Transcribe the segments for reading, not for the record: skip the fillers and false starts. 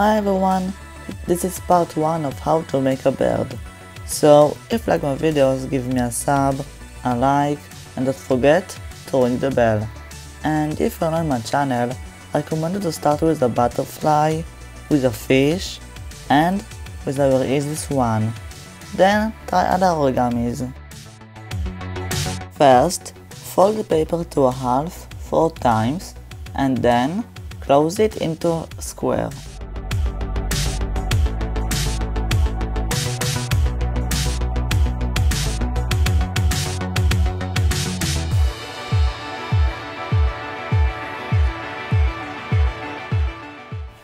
Hi everyone, this is part 1 of how to make a bird. So if you like my videos, give me a sub, a like, and don't forget to ring the bell. And if you're on my channel, I recommend you to start with a butterfly, with a fish, and with our easiest one. Then try other origamis. First, fold the paper to a half 4 times and then close it into a square.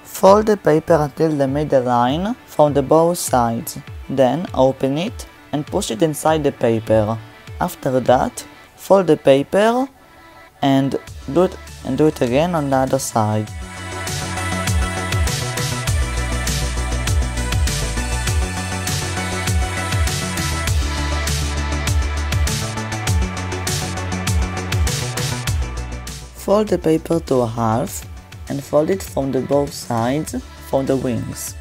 Fold the paper until the middle line from the both sides, then open it and push it inside the paper. After that, fold the paper and do it again on the other side. Fold the paper to a half and fold it from the both sides from the wings.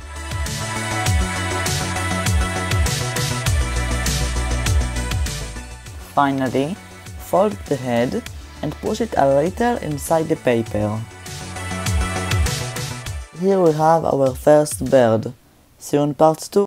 Finally, fold the head and push it a little inside the paper. Here we have our first bird. See you in part 2.